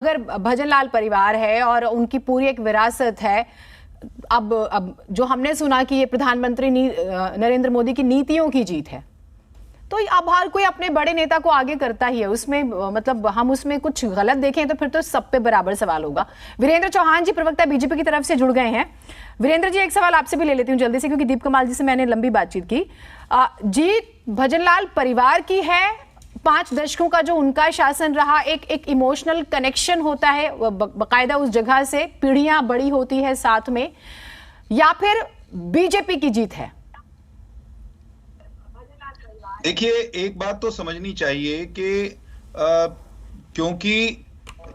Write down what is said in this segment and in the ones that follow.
अगर भजनलाल परिवार है और उनकी पूरी एक विरासत है, अब जो हमने सुना कि ये प्रधानमंत्री नरेंद्र मोदी की नीतियों की जीत है, तो अब हर कोई अपने बड़े नेता को आगे करता ही है। उसमें मतलब हम उसमें कुछ गलत देखें तो फिर तो सब पे बराबर सवाल होगा। वीरेंद्र चौहान जी प्रवक्ता बीजेपी की तरफ से जुड़ गए हैं। वीरेंद्र जी, एक सवाल आपसे भी ले लेती हूँ जल्दी से, क्योंकि दीप कमाल जी से मैंने लंबी बातचीत की। जीत भजनलाल परिवार की है, 5 दशकों का जो उनका शासन रहा, एक इमोशनल कनेक्शन होता है बाकायदा उस जगह से, पीढ़ियां बड़ी होती है साथ में, या फिर बीजेपी की जीत है? देखिए, एक बात तो समझनी चाहिए कि क्योंकि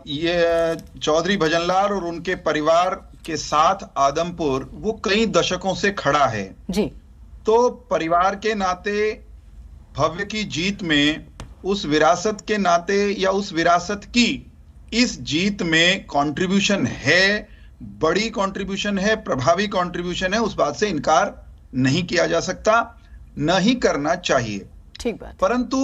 ये चौधरी भजनलाल और उनके परिवार के साथ आदमपुर वो कई दशकों से खड़ा है जी, तो परिवार के नाते भव्य की जीत में, उस विरासत के नाते या उस विरासत की इस जीत में कंट्रीब्यूशन है, बड़ी कंट्रीब्यूशन है, प्रभावी कंट्रीब्यूशन है, उस बात से इनकार नहीं किया जा सकता, न ही करना चाहिए। ठीक बात। परंतु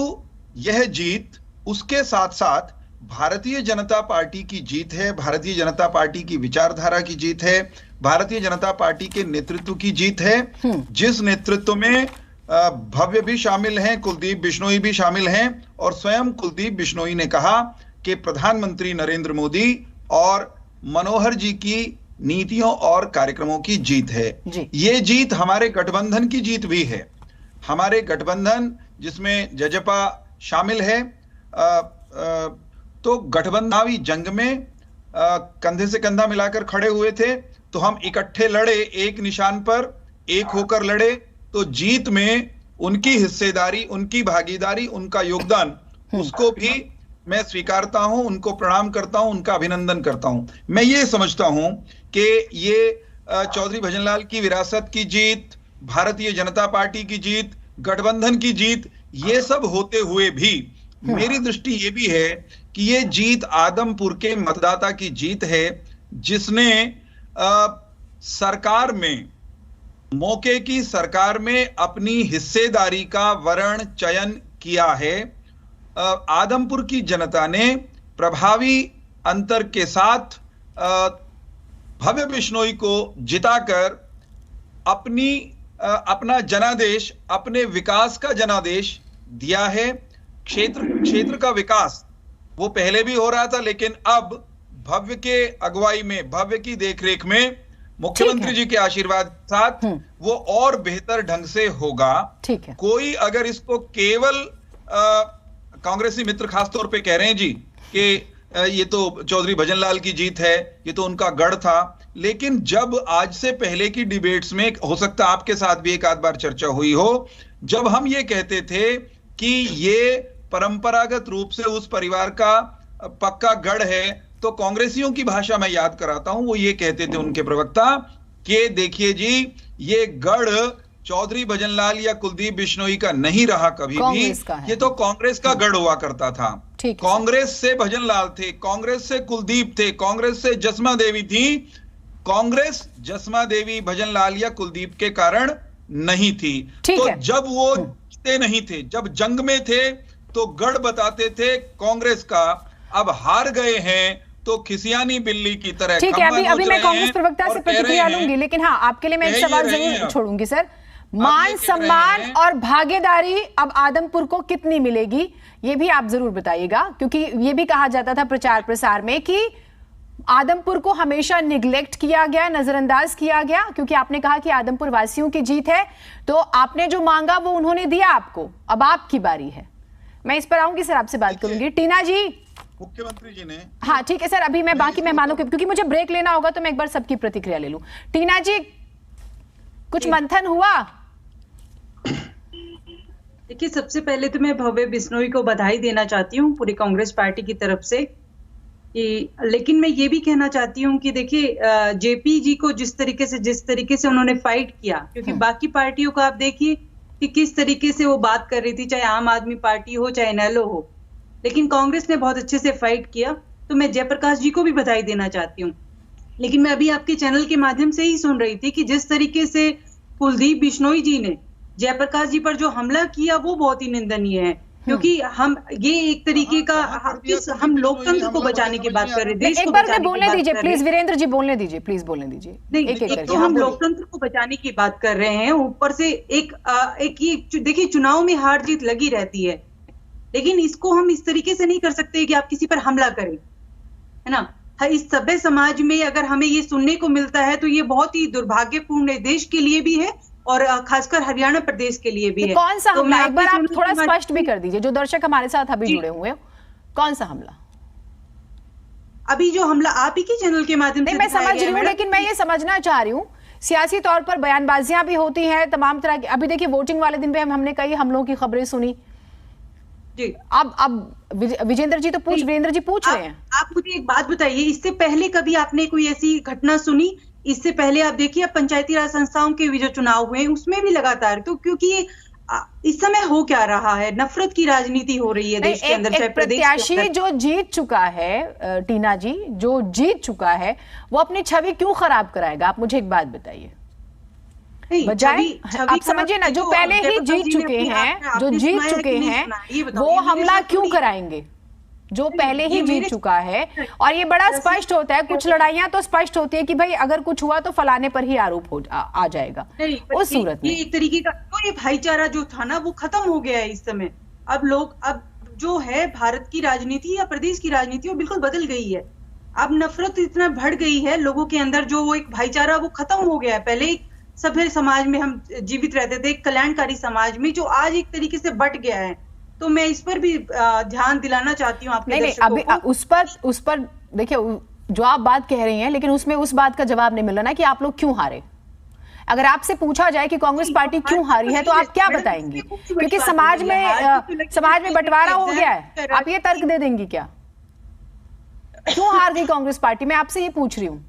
यह जीत उसके साथ साथ भारतीय जनता पार्टी की जीत है, भारतीय जनता पार्टी की विचारधारा की जीत है, भारतीय जनता पार्टी के नेतृत्व की जीत है, जिस नेतृत्व में भव्य भी शामिल हैं, कुलदीप बिश्नोई भी शामिल हैं, और स्वयं कुलदीप बिश्नोई ने कहा कि प्रधानमंत्री नरेंद्र मोदी और मनोहर जी की नीतियों और कार्यक्रमों की जीत है। ये जीत हमारे गठबंधन की जीत भी है। हमारे गठबंधन जिसमें जजपा शामिल है, तो गठबंधनावी जंग में कंधे से कंधा मिलाकर खड़े हुए थे, तो हम इकट्ठे लड़े, एक निशान पर एक होकर लड़े, तो जीत में उनकी हिस्सेदारी, उनकी भागीदारी, उनका योगदान, उसको भी मैं स्वीकारता हूं, उनको प्रणाम करता हूं, उनका अभिनंदन करता हूं। मैं ये समझता हूं कि ये चौधरी भजनलाल की विरासत की जीत, भारतीय जनता पार्टी की जीत, गठबंधन की जीत, ये सब होते हुए भी मेरी दृष्टि ये भी है कि ये जीत आदमपुर के मतदाता की जीत है, जिसने सरकार में, मौके की सरकार में अपनी हिस्सेदारी का वर्ण चयन किया है। आदमपुर की जनता ने प्रभावी अंतर के साथ भव्य बिश्नोई को जिताकर अपना जनादेश, अपने विकास का जनादेश दिया है। क्षेत्र का विकास वो पहले भी हो रहा था, लेकिन अब भव्य के अगुवाई में, भव्य की देखरेख में, मुख्यमंत्री जी के आशीर्वाद के साथ वो और बेहतर ढंग से होगा। ठीक है। कोई अगर इसको केवल कांग्रेसी मित्र खासतौर पे कह रहे हैं जी कि ये तो चौधरी भजनलाल की जीत है, ये तो उनका गढ़ था, लेकिन जब आज से पहले की डिबेट्स में, हो सकता है आपके साथ भी एक आध बार चर्चा हुई हो, जब हम ये कहते थे कि ये परंपरागत रूप से उस परिवार का पक्का गढ़ है, तो कांग्रेसियों की भाषा मैं याद कराता हूं, वो ये कहते थे उनके प्रवक्ता कि देखिए जी, ये गढ़ चौधरी भजनलाल या कुलदीप बिश्नोई का नहीं रहा कभी भी, ये तो कांग्रेस का गढ़ हुआ करता था। कांग्रेस से भजनलाल थे, कांग्रेस से कुलदीप थे, कांग्रेस से जसमा देवी थी। कांग्रेस जसमा देवी, भजनलाल या कुलदीप के कारण नहीं थी। तो जब वो जीते नहीं थे, जब जंग में थे, तो गढ़ बताते थे कांग्रेस का। अब हार गए हैं तो खिसियानी बिल्ली की तरह। ठीक है, अभी मैं कांग्रेस प्रवक्ता से प्रतिक्रिया लूंगी, लेकिन हाँ, आपके लिए मैं एक सवाल जरूर छोड़ूंगी सर। मान सम्मान और भागीदारी अब आदमपुर को कितनी मिलेगी, ये भी आप जरूर बताइएगा, क्योंकि ये भी कहा जाता था प्रचार प्रसार में कि आदमपुर को हमेशा निग्लेक्ट किया गया, नजरअंदाज किया गया, क्योंकि आपने कहा कि आदमपुर वासियों की जीत है, तो आपने जो मांगा वो उन्होंने दिया आपको, अब आपकी बारी है। मैं इस पर आऊंगी सर, आपसे बात करूंगी। टीना जी, मुख्यमंत्री जी ने, हाँ ठीक है सर, अभी मैं बाकी मेहमानों के, क्योंकि मुझे ब्रेक लेना होगा, तो मैं एक बार सबकी प्रतिक्रिया ले लूं। टीना जी, कुछ मंथन हुआ? देखिए, सबसे पहले तो मैं भव्य बिश्नोई को बधाई देना चाहती हूँ पूरी कांग्रेस पार्टी की तरफ से, लेकिन मैं ये भी कहना चाहती हूँ कि देखिए, जेपी जी को जिस तरीके से उन्होंने फाइट किया, क्योंकि बाकी पार्टियों को आप देखिए कि किस तरीके से वो बात कर रही थी, चाहे आम आदमी पार्टी हो, चाहे इनेलो हो, लेकिन कांग्रेस ने बहुत अच्छे से फाइट किया। तो मैं जयप्रकाश जी को भी बधाई देना चाहती हूँ। लेकिन मैं अभी आपके चैनल के माध्यम से ही सुन रही थी कि जिस तरीके से कुलदीप बिश्नोई जी ने जयप्रकाश जी पर जो हमला किया, वो बहुत ही निंदनीय है। क्योंकि हम ये एक तरीके का हम लोकतंत्र को बचाने की बात कर रहे हैं, देश एक को बार बचाने में की बोलने बात दीजिए कर रहे प्लीज, हैं। वीरेंद्र जी बोलने दीजिए, प्लीज बोलने दीजिए। नहीं, एक एक करके तो हाँ हम बोलिए। लोकतंत्र को बचाने की बात कर रहे हैं, ऊपर से एक ये देखिए चुनाव में हार जीत लगी रहती है, लेकिन इसको हम इस तरीके से नहीं कर सकते कि आप किसी पर हमला करें, है ना। इस सभ्य समाज में अगर हमें ये सुनने को मिलता है तो ये बहुत ही दुर्भाग्यपूर्ण है, देश के लिए भी है और खासकर हरियाणा प्रदेश के लिए भी है। कौन सा तो हमला, मैं एक बार आप आपके थोड़ा चैनल के स्पष्ट भी कर दीजिए, जो दर्शक हमारे साथ अभी जी। जुड़े हुए हैं, कौन सा हमला? अभी जो हमला आप ही के चैनल के माध्यम से नहीं, मैं दिखाया समझ गया रही है, हूँ, मैडम। लेकिन मैं ये समझना चाह रही हूँ, सियासी तौर पर बयानबाजियां भी होती हैं तमाम तरह की। अभी देखिए वोटिंग वाले दिन पे हमने कई हमलों की खबरें सुनी। जी अब विजेंद्र जी तो वीरेंद्र जी पूछ रहे हैं। आप मुझे एक बात बताइए, इससे पहले कभी आपने कोई ऐसी घटना सुनी? इससे पहले आप देखिए, अब पंचायती राज संस्थाओं के भी जो चुनाव हुए हैं उसमें भी लगातार, तो क्योंकि ये इस समय हो क्या रहा है, नफरत की राजनीति हो रही है देश के अंदर, चाहे प्रदेश के प्रत्याशी अंदर। जो जीत चुका है, टीना जी, जो जीत चुका है वो अपनी छवि क्यों खराब कराएगा? आप मुझे एक बात बताइए। नहीं, बजाय छवि आप समझिए ना, जो पहले ही जीत चुके हैं, जो जीत चुके हैं, वो हमला क्यों कराएंगे? जो पहले ही जीत चुका है, और ये बड़ा स्पष्ट होता है, कुछ लड़ाइयां तो स्पष्ट होती है कि भाई अगर कुछ हुआ तो फलाने पर ही आरोप आ जाएगा। उस सूरत में ये एक तरीके का तो ये भाईचारा जो था ना वो खत्म हो गया है इस समय। अब जो है भारत की राजनीति या प्रदेश की राजनीति वो बिल्कुल बदल गई है। अब नफरत इतना बढ़ गई है लोगों के अंदर, जो वो एक भाईचारा वो खत्म हो गया है। पहले एक सभ्य समाज में हम जीवित रहते थे, एक कल्याणकारी समाज में, जो आज एक तरीके से बट गया है। तो मैं इस पर भी ध्यान दिलाना चाहती हूँ आपके नहीं, अभी उस पर देखिए, जो आप बात कह रही हैं, लेकिन उसमें उस बात का जवाब नहीं मिल रहा ना कि आप लोग क्यों हारे। अगर आपसे पूछा जाए कि कांग्रेस पार्टी क्यों हारी है तो आप क्या बताएंगी? क्योंकि समाज में बंटवारा हो गया है, आप ये तर्क दे देंगी क्या? क्यों हार गई कांग्रेस पार्टी? मैं आपसे ये पूछ रही हूँ।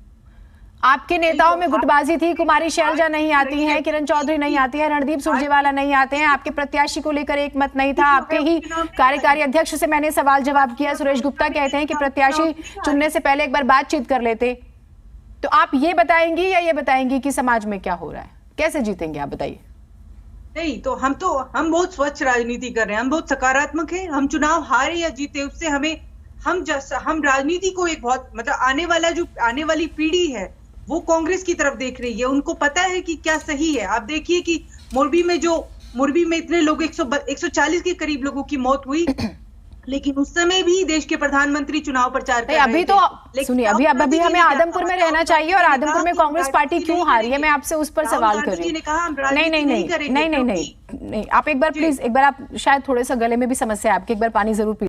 आपके नेताओं में गुटबाजी थी, कुमारी शैलजा नहीं आती हैं, किरण चौधरी नहीं आती है, रणदीप सुरजेवाला नहीं आते हैं, आपके प्रत्याशी को लेकर एक मत नहीं था, आपके ही कार्यकारी अध्यक्ष से मैंने सवाल जवाब किया, सुरेश गुप्ता कहते हैं कि प्रत्याशी चुनने से पहले एक बार बातचीत कर लेते। तो आप ये बताएंगी या ये बताएंगी कि समाज में क्या हो रहा है, कैसे जीतेंगे आप बताइए? नहीं, तो हम बहुत स्वच्छ राजनीति कर रहे हैं, हम बहुत सकारात्मक है। हम चुनाव हारे या जीते उससे हम राजनीति को एक बहुत मतलब आने वाली पीढ़ी है वो कांग्रेस की तरफ देख रही है, उनको पता है कि क्या सही है। आप देखिए कि मोरबी में इतने लोग 140 के करीब लोगों की मौत हुई, लेकिन उस समय भी देश के प्रधानमंत्री चुनाव प्रचार कर रहे थे। अभी तो सुनिए, अभी हमें आदमपुर में रहना चाहिए, और आदमपुर में कांग्रेस पार्टी क्यों हारी है, मैं आपसे उस पर सवाल कर रही हूँ। नहीं, आप एक बार प्लीज, एक बार आप शायद थोड़े सा गले में भी समस्या है आपकी, एक बार पानी जरूर पी